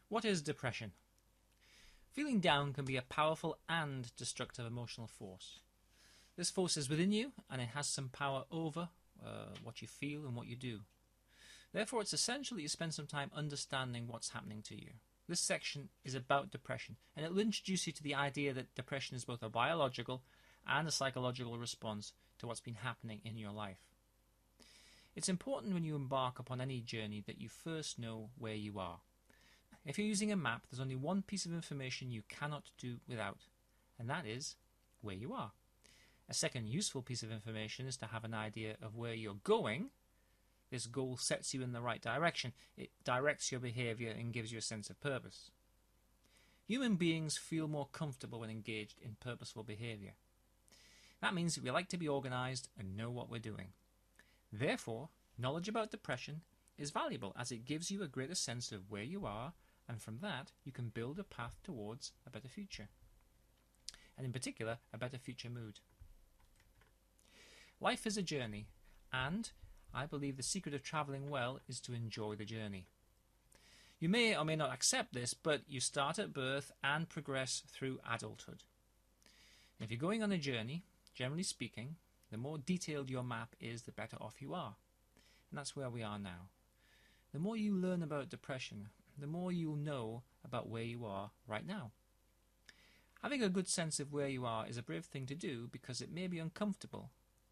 What is depression? Feeling down can be a powerful and destructive emotional force. This force is within you and it has some power over what you feel and what you do. Therefore, it's essential that you spend some time understanding what's happening to you. This section is about depression, and it will introduce you to the idea that depression is both a biological and a psychological response to what's been happening in your life. It's important when you embark upon any journey that you first know where you are. If you're using a map, there's only one piece of information you cannot do without, and that is where you are. A second useful piece of information is to have an idea of where you're going. This goal sets you in the right direction. It directs your behavior and gives you a sense of purpose. Human beings feel more comfortable when engaged in purposeful behavior. That means that we like to be organized and know what we're doing. Therefore, knowledge about depression is valuable as it gives you a greater sense of where you are, and from that you can build a path towards a better future. And in particular, a better future mood. Life is a journey, and I believe the secret of travelling well is to enjoy the journey. You may or may not accept this, but you start at birth and progress through adulthood. If you're going on a journey, generally speaking, the more detailed your map is, the better off you are. And that's where we are now. The more you learn about depression, the more you'll know about where you are right now. Having a good sense of where you are is a brave thing to do because it may be uncomfortable,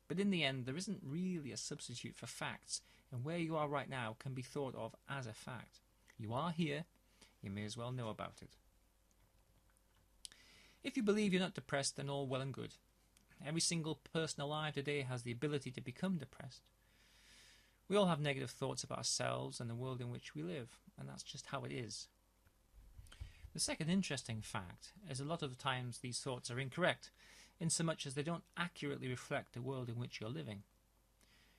but in the end there isn't really a substitute for facts, and where you are right now can be thought of as a fact. You are here, you may as well know about it. If you believe you're not depressed, then all well and good. Every single person alive today has the ability to become depressed. We all have negative thoughts about ourselves and the world in which we live, and that's just how it is. The second interesting fact is a lot of the times these thoughts are incorrect, in so much as they don't accurately reflect the world in which you're living.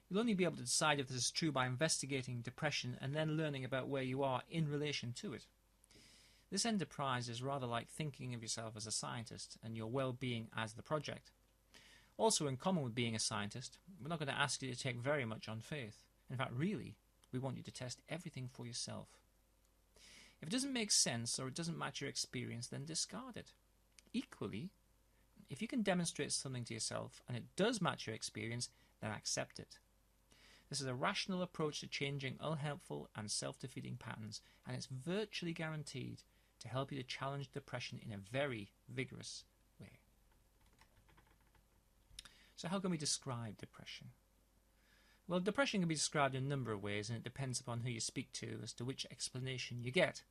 You'll only be able to decide if this is true by investigating depression and then learning about where you are in relation to it. This enterprise is rather like thinking of yourself as a scientist and your well-being as the project. Also, in common with being a scientist, we're not going to ask you to take very much on faith. In fact, really, we want you to test everything for yourself. If it doesn't make sense or it doesn't match your experience, then discard it. Equally, if you can demonstrate something to yourself and it does match your experience, then accept it. This is a rational approach to changing unhelpful and self-defeating patterns, and it's virtually guaranteed to help you to challenge depression in a very vigorous way. So how can we describe depression? Well, depression can be described in a number of ways, and it depends upon who you speak to as to which explanation you get.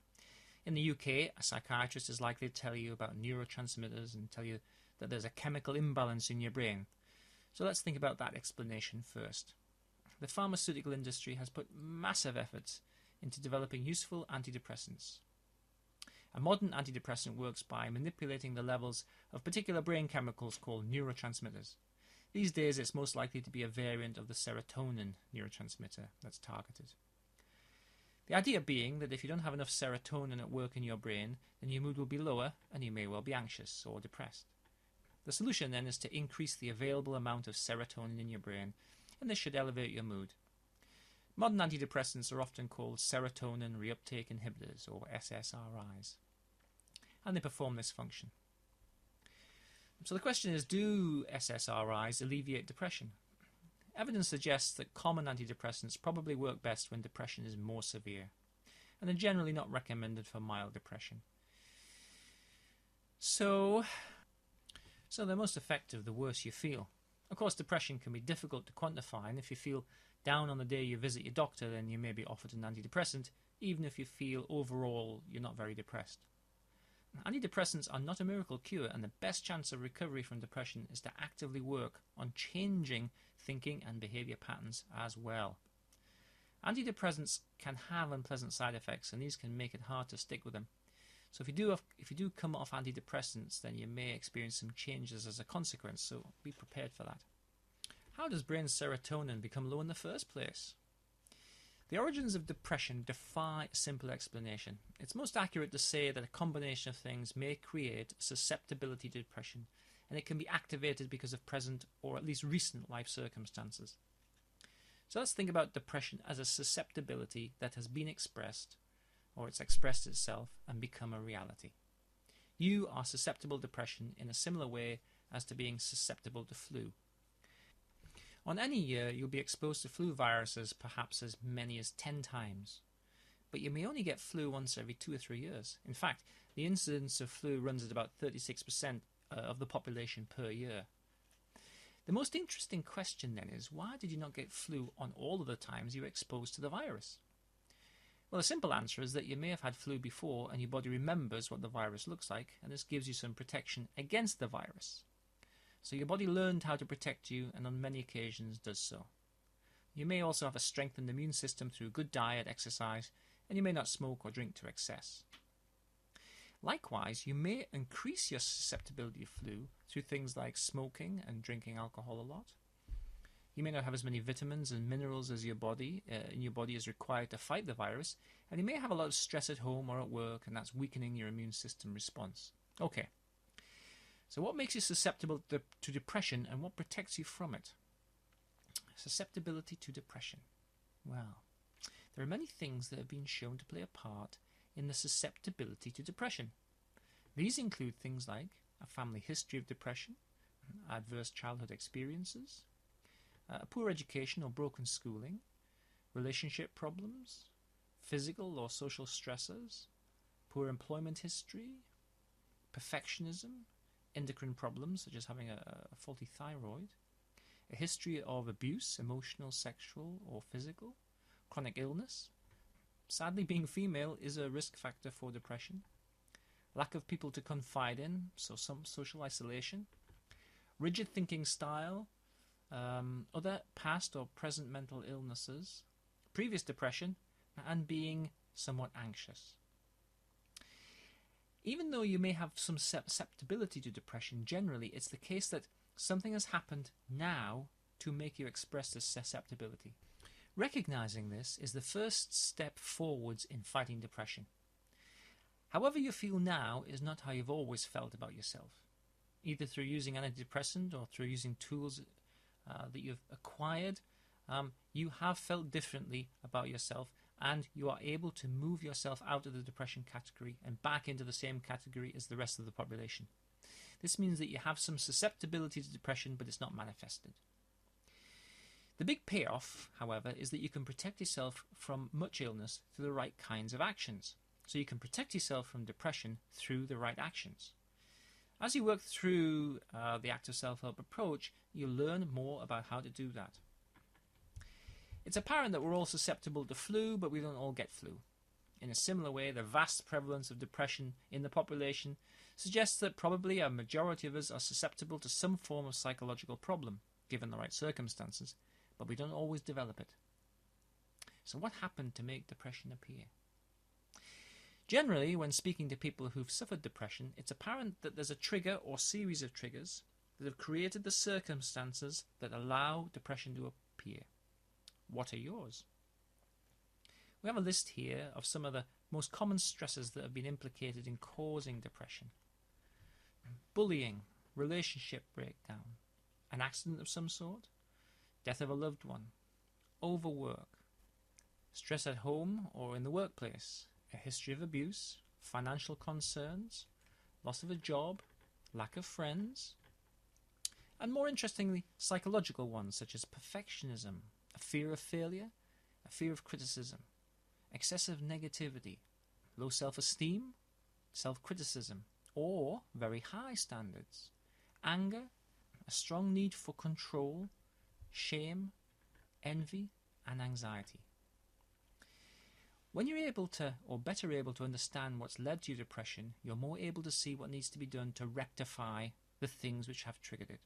In the UK, a psychiatrist is likely to tell you about neurotransmitters and tell you that there's a chemical imbalance in your brain. So let's think about that explanation first. The pharmaceutical industry has put massive efforts into developing useful antidepressants. A modern antidepressant works by manipulating the levels of particular brain chemicals called neurotransmitters. These days it's most likely to be a variant of the serotonin neurotransmitter that's targeted. The idea being that if you don't have enough serotonin at work in your brain, then your mood will be lower and you may well be anxious or depressed. The solution then is to increase the available amount of serotonin in your brain, and this should elevate your mood. Modern antidepressants are often called serotonin reuptake inhibitors, or SSRIs, and they perform this function. So the question is, do SSRIs alleviate depression? Evidence suggests that common antidepressants probably work best when depression is more severe, and are generally not recommended for mild depression. So they're most effective the worse you feel. Of course, depression can be difficult to quantify, and if you feel down on the day you visit your doctor, then you may be offered an antidepressant, even if you feel overall you're not very depressed. Antidepressants are not a miracle cure, and the best chance of recovery from depression is to actively work on changing thinking and behavior patterns as well. Antidepressants can have unpleasant side effects, and these can make it hard to stick with them. So if you do come off antidepressants, then you may experience some changes as a consequence, so be prepared for that. How does brain serotonin become low in the first place? The origins of depression defy a simple explanation. It's most accurate to say that a combination of things may create susceptibility to depression, and it can be activated because of present or at least recent life circumstances. So let's think about depression as a susceptibility that has been expressed or it's expressed itself and become a reality. You are susceptible to depression in a similar way as to being susceptible to flu. On any year, you'll be exposed to flu viruses perhaps as many as 10 times. But you may only get flu once every 2 or 3 years. In fact, the incidence of flu runs at about 36% of the population per year. The most interesting question then is, why did you not get flu on all of the times you were exposed to the virus? Well, the simple answer is that you may have had flu before and your body remembers what the virus looks like, and this gives you some protection against the virus. So your body learned how to protect you and on many occasions does so. You may also have a strengthened immune system through good diet, exercise, and you may not smoke or drink to excess. Likewise, you may increase your susceptibility to flu through things like smoking and drinking alcohol a lot. You may not have as many vitamins and minerals as your body is required to fight the virus, and you may have a lot of stress at home or at work, and that's weakening your immune system response. Okay, so what makes you susceptible to depression and what protects you from it? Susceptibility to depression. Well, there are many things that have been shown to play a part in the susceptibility to depression. These include things like a family history of depression, adverse childhood experiences, a poor education or broken schooling, relationship problems, physical or social stressors, poor employment history, perfectionism, endocrine problems such as having a faulty thyroid, a history of abuse, emotional, sexual or physical, chronic illness. Sadly, being female is a risk factor for depression. Lack of people to confide in, so some social isolation. Rigid thinking style, other past or present mental illnesses, previous depression, and being somewhat anxious. Even though you may have some susceptibility to depression, generally it's the case that something has happened now to make you express this susceptibility. Recognizing this is the first step forwards in fighting depression. However you feel now is not how you've always felt about yourself, either through using antidepressant or through using tools that you've acquired. You have felt differently about yourself, and you are able to move yourself out of the depression category and back into the same category as the rest of the population. This means that you have some susceptibility to depression, but it's not manifested. The big payoff, however, is that you can protect yourself from much illness through the right kinds of actions. So you can protect yourself from depression through the right actions. As you work through the active self-help approach, you learn more about how to do that. It's apparent that we're all susceptible to flu, but we don't all get flu. In a similar way, the vast prevalence of depression in the population suggests that probably a majority of us are susceptible to some form of psychological problem, given the right circumstances, but we don't always develop it. So what happened to make depression appear? Generally, when speaking to people who've suffered depression, it's apparent that there's a trigger or series of triggers that have created the circumstances that allow depression to appear. What are yours? We have a list here of some of the most common stresses that have been implicated in causing depression. Bullying, relationship breakdown, an accident of some sort, death of a loved one, overwork, stress at home or in the workplace, a history of abuse, financial concerns, loss of a job, lack of friends, and more interestingly, psychological ones such as perfectionism, a fear of failure, a fear of criticism, excessive negativity, low self-esteem, self-criticism, or very high standards, anger, a strong need for control, shame, envy, and anxiety. When you're able to, or better able to understand what's led to your depression, you're more able to see what needs to be done to rectify the things which have triggered it.